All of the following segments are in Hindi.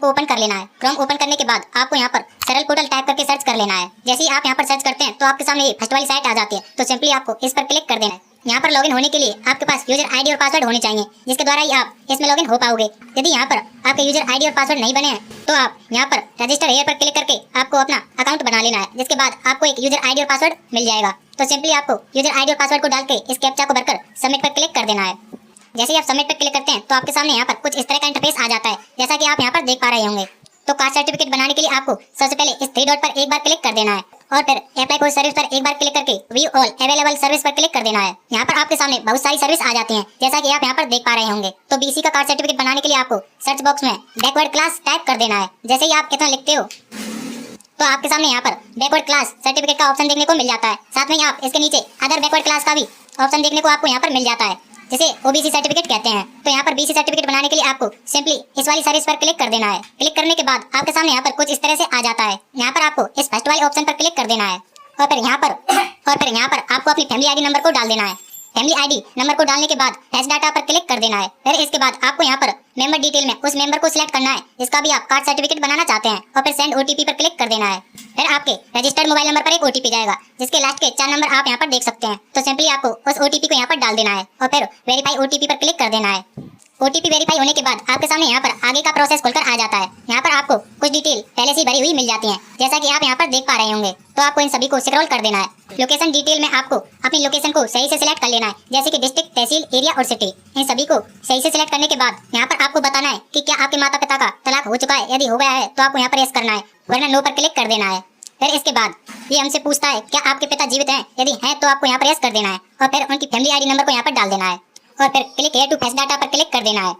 को ओपन कर लेना है। क्रोम ओपन करने के बाद आपको यहाँ पर सरल पोर्टल टाइप करके सर्च कर लेना है। जैसे ही आप यहाँ पर सर्च करते हैं तो आपके सामने फर्स्ट वाली साइट आ जाती है, तो सिंपली आपको इस पर क्लिक कर देना है। यहाँ पर लॉगिन होने के लिए आपके पास यूजर आईडी और पासवर्ड होने चाहिए, जिसके द्वारा ही आप इसमें लॉगिन हो पाओगे। यदि यहाँ पर आपके यूजर आईडी और पासवर्ड नहीं बने हैं तो आप यहाँ पर रजिस्टर हियर पर क्लिक करके आपको अपना अकाउंट बना लेना है, जिसके बाद आपको एक यूजर आईडी और पासवर्ड मिल जाएगा। तो सिंपली आपको यूजर आईडी और पासवर्ड को डाल के इस कैप्चा को भरकर सबमिट पर क्लिक कर देना है। जैसे ही आप सबमिट पर क्लिक करते हैं तो आपके सामने यहाँ पर कुछ इस तरह का इंटरफेस आ जाता है, जैसा कि आप यहाँ पर देख पा रहे होंगे। तो कास्ट सर्टिफिकेट बनाने के लिए आपको सबसे पहले इस 3 डॉट पर एक बार क्लिक कर देना है और फिर अप्लाई फॉर सर्विस पर एक बार क्लिक करके व्यू ऑल अवेलेबल सर्विस पर क्लिक कर देना है। यहाँ पर आपके सामने बहुत सारी सर्विस आ जाती हैं, जैसा कि आप यहाँ पर देख पा रहे होंगे। तो बीसी का कास्ट सर्टिफिकेट बनाने के लिए आपको सर्च बॉक्स में बैकवर्ड क्लास टाइप कर देना है। जैसे ही आप इतना लिखते हो तो आपके सामने यहाँ पर बैकवर्ड क्लास सर्टिफिकेट का ऑप्शन देखने को मिल जाता है। साथ में आप इसके नीचे अदर बैकवर्ड क्लास का भी ऑप्शन देखने को आपको यहाँ पर मिल जाता है, जिसे ओबीसी सर्टिफिकेट कहते हैं। तो यहाँ पर बीसी सर्टिफिकेट बनाने के लिए आपको सिंपली इस वाली सर्विस पर क्लिक कर देना है। क्लिक करने के बाद आपके सामने यहाँ पर कुछ इस तरह से आ जाता है। यहाँ पर आपको इस फर्स्ट वाले ऑप्शन पर क्लिक कर देना है और फिर यहाँ पर आपको अपनी फैमिली आईडी नंबर को डाल देना है। फैमिली आईडी नंबर को डालने के बाद फैच डाटा पर क्लिक कर देना है। फिर इसके बाद आपको यहाँ पर मेंबर डिटेल में उस मेंबर को सिलेक्ट करना है जिसका भी आप कार्ड सर्टिफिकेट बनाना चाहते हैं और फिर सेंड ओटीपी पर क्लिक कर देना है। फिर आपके रजिस्टर्ड मोबाइल नंबर पर एक ओटीपी जाएगा, जिसके लास्ट के 4 नंबर आप यहाँ पर देख सकते हैं। तो सिंपली आपको उस ओटीपी को यहाँ पर डाल देना है और फिर वेरीफाई ओटीपी पर क्लिक कर देना है। ओटीपी वेरीफाई होने के बाद आपके सामने यहाँ पर आगे का प्रोसेस खुलकर आ जाता है। यहाँ पर आपको कुछ डिटेल पहले से भरी हुई मिल जाती हैं, जैसा कि आप यहाँ पर देख पा रहे होंगे। तो आपको इन सभी को स्क्रॉल कर देना है। लोकेशन डिटेल में आपको अपनी लोकेशन को सही से सिलेक्ट कर लेना है, जैसे कि डिस्ट्रिक्ट, तहसील, एरिया और सिटी। इन सभी को सही से सिलेक्ट करने के बाद यहाँ पर आपको बताना है कि क्या आपके माता पिता का तलाक हो चुका है। यदि हो गया है तो आपको यहाँ पर यस करना है, वरना नो पर क्लिक कर देना है। फिर इसके बाद ये हमसे पूछता है क्या आपके पिता जीवित हैं। यदि हैं तो आपको यहाँ पर यस कर देना है और फिर उनकी फैमिली आईडी नंबर को यहाँ पर डाल देना है और फिर click here to fetch data पर क्लिक कर देना है।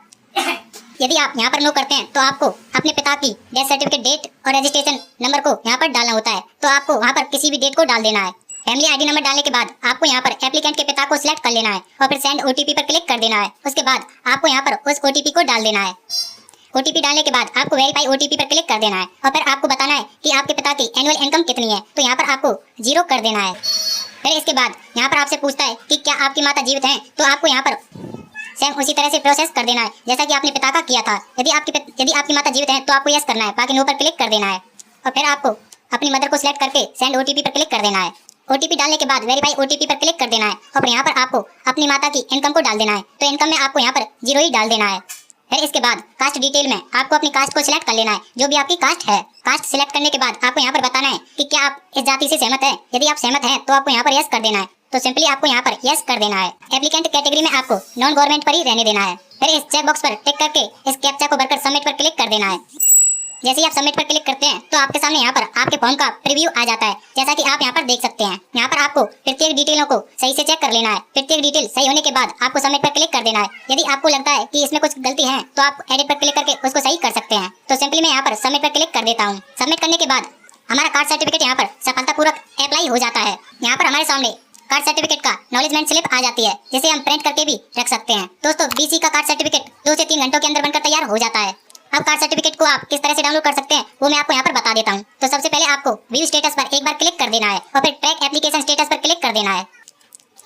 यदि आप यहाँ पर नो करते हैं तो आपको अपने पिता की डेथ सर्टिफिकेट डेट और रजिस्ट्रेशन नंबर को यहाँ पर डालना होता है। तो आपको वहाँ पर किसी भी डेट को डाल देना है। फैमिली आईडी नंबर डालने के बाद आपको यहाँ पर एप्लीकेंट के पिता को सिलेक्ट कर लेना है और फिर सेंड ओटीपी पर क्लिक कर देना है। उसके बाद आपको यहाँ पर उस ओटीपी को डाल देना है। ओटीपी डालने के बाद आपको वेरीफाई ओटीपी पर क्लिक कर देना है और फिर आपको बताना है कि आपके पिता की एनुअल इनकम कितनी है। तो यहाँ पर आपको 0 कर देना है। फिर इसके बाद यहाँ पर आपसे पूछता है कि क्या आपकी माता जीवित हैं। तो आपको यहाँ पर सेम उसी तरह से प्रोसेस कर देना है जैसा कि आपने पिता का किया था। यदि आपकी माता जीवित है तो आपको यस करना है, बाकी नो पर क्लिक कर देना है और फिर आपको अपनी मदर को सिलेक्ट करके सेंड ओटीपी पर क्लिक कर देना है। ओटीपी डालने के बाद वेरीफाई ओटीपी पर क्लिक कर देना है और फिर यहाँ पर आपको अपनी माता की इनकम को डाल देना है। तो इनकम में आपको यहाँ पर 0 ही डाल देना है। फिर इसके बाद कास्ट डिटेल में आपको अपनी कास्ट को सिलेक्ट कर लेना है, जो भी आपकी कास्ट है। कास्ट सिलेक्ट करने के बाद आपको यहाँ पर बताना है कि क्या आप इस जाति से सहमत हैं। यदि आप सहमत हैं तो आपको यहाँ पर यस कर देना है। तो सिंपली आपको यहाँ पर यस कर देना है। एप्लीकेंट कैटेगरी में आपको नॉन गवर्नमेंट पर ही रहने देना है। फिर इस चेक बॉक्स पर टिक करके इस कैप्चा को भरकर सबमिट पर क्लिक कर देना है। जैसे ही आप सबमिट पर क्लिक करते हैं तो आपके सामने यहाँ पर आपके फॉर्म का प्रीव्यू आ जाता है, जैसा कि आप यहाँ पर देख सकते हैं। यहाँ पर आपको प्रत्येक डिटेलों को सही से चेक कर लेना है। प्रत्येक डिटेल सही होने के बाद आपको सबमिट पर क्लिक कर देना है। यदि आपको लगता है कि इसमें कुछ गलती है तो आप एडिट पर क्लिक करके उसको सही कर सकते हैं। तो सिंपली मैं यहाँ पर सबमिट पर क्लिक कर देता हूँ। सबमिट करने के बाद हमारा कार्ड सर्टिफिकेट यहाँ पर सफलतापूर्वक अप्लाई हो जाता है। यहाँ पर हमारे सामने कार्ड सर्टिफिकेट का नॉलेजमेंट स्लिप आ जाती है, जिसे हम प्रिंट करके भी रख सकते हैं। दोस्तों, बीसी का कार्ड सर्टिफिकेट 2 से 3 घंटों के अंदर बनकर तैयार हो जाता है। अब कार्ड सर्टिफिकेट को आप किस तरह से डाउनलोड कर सकते हैं वो मैं आपको यहाँ पर बता देता हूँ। तो सबसे पहले आपको व्यू स्टेटस पर एक बार क्लिक कर देना है और फिर ट्रैक एप्लीकेशन स्टेटस पर क्लिक कर देना है।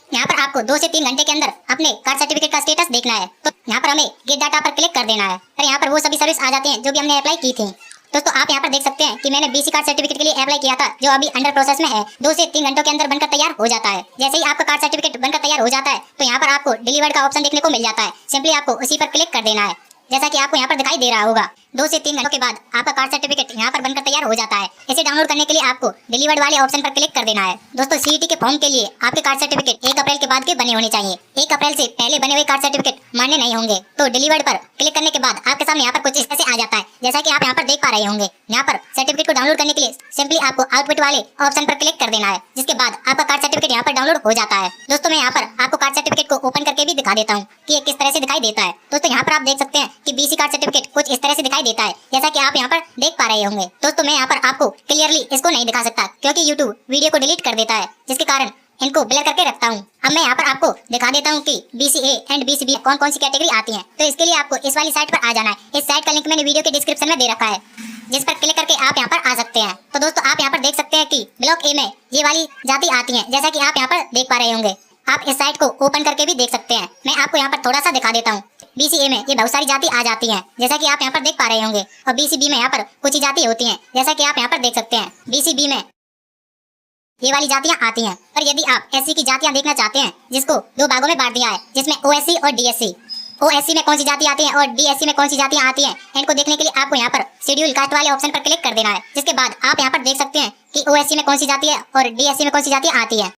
यहाँ पर आपको 2 से 3 घंटे के अंदर अपने कार्ड सर्टिफिकेट का स्टेटस देखना है। तो यहाँ पर हमें गेट डाटा पर क्लिक कर देना है। फिर यहाँ पर वो सभी सर्विस आ जाते हैं जो भी हमने अप्लाई की थी। दोस्तों, आप यहाँ पर देख सकते हैं कि मैंने बीसी कार्ड सर्टिफिकेट के लिए अप्लाई किया था, जो अभी अंडर प्रोसेस में है। 2 से 3 घंटों के अंदर बनकर तैयार हो जाता है। जैसे ही आपका कार्ड सर्टिफिकेट बनकर तैयार हो जाता है तो यहाँ पर आपको डिलीवर्ड का ऑप्शन देखने को मिल जाता है। सिंपली आपको उसी पर क्लिक कर देना है, जैसा कि आपको यहाँ पर दिखाई दे रहा होगा। 2 से 3 घंटों के बाद आपका कार्ड सर्टिफिकेट यहाँ पर बनकर तैयार हो जाता है। इसे डाउनलोड करने के लिए आपको डिलीवर्ड वाले ऑप्शन पर क्लिक कर देना है। दोस्तों, सीईटी के फॉर्म के लिए आपके कार्ड सर्टिफिकेट 1 अप्रैल के बाद के बने होने चाहिए। 1 अप्रैल से पहले बने हुए कार्ड सर्टिफिकेट मान्य नहीं होंगे। तो डिलीवर्ड पर क्लिक करने के बाद आपके सामने यहाँ पर कुछ इस तरह से आ जाता है, जैसा कि आप यहाँ पर देख पा रहे होंगे। यहाँ पर सर्टिफिकेट को डाउनलोड करने के लिए सिंपली आपको आउटपुट वाले ऑप्शन पर क्लिक कर देना है, जिसके बाद आपका कार्ड सर्टिफिकेट यहाँ पर डाउनलोड हो जाता है। दोस्तों, मैं यहाँ पर आपको कार्ड सर्टिफिकेट को ओपन करके भी दिखा देता हूँ कि ये किस तरह से दिखाई देता है। दोस्तों, यहाँ पर आप देख सकते हैं कि बीसी कार्ड सर्टिफिकेट कुछ इस तरह से दिखाई देता है, जैसा कि आप यहाँ पर देख पा रहे होंगे। दोस्तों, मैं यहाँ पर आपको क्लियरली इसको नहीं दिखा सकता क्योंकि YouTube वीडियो को डिलीट कर देता है, जिसके कारण इनको ब्लर करके रखता हूँ। अब मैं यहाँ पर आपको दिखा देता हूँ कि BCA एंड BCB कौन कौन सी कैटेगरी आती हैं। तो इसके लिए आपको इस वाली साइट पर आ जाना है। इस साइट का लिंक मैंने वीडियो के डिस्क्रिप्शन में दे रखा है, जिस पर क्लिक करके आप यहाँ पर आ सकते हैं। तो दोस्तों, आप यहाँ पर देख सकते हैं कि ब्लॉक ए में ये वाली जाति आती है, जैसा कि आप यहाँ पर देख पा रहे होंगे। आप इस साइट को ओपन करके भी देख सकते हैं। मैं आपको यहाँ पर थोड़ा सा दिखा देता हूँ। BCA में ये बहुत सारी जाति आ जाती हैं, जैसा कि आप यहाँ पर देख पा रहे होंगे। और BCB में यहाँ पर कुछ ही जाति होती हैं, जैसा कि आप यहाँ पर देख सकते हैं। BCB में ये वाली जातियाँ आती हैं। और यदि आप SC की जातियाँ देखना चाहते हैं, जिसको दो भागों में बांट दिया है, जिसमें OSC और DSC। OSC में कौन सी जाति आती हैं और DSC में कौन सी जातियाँ आती हैं, इनको देखने के लिए आपको यहाँ पर शेड्यूल कास्ट वाले ऑप्शन पर क्लिक कर देना है। जिसके बाद आप यहाँ पर देख सकते हैं कि OSC में कौन सी जाति है और DSC में कौन सी जाति आती है।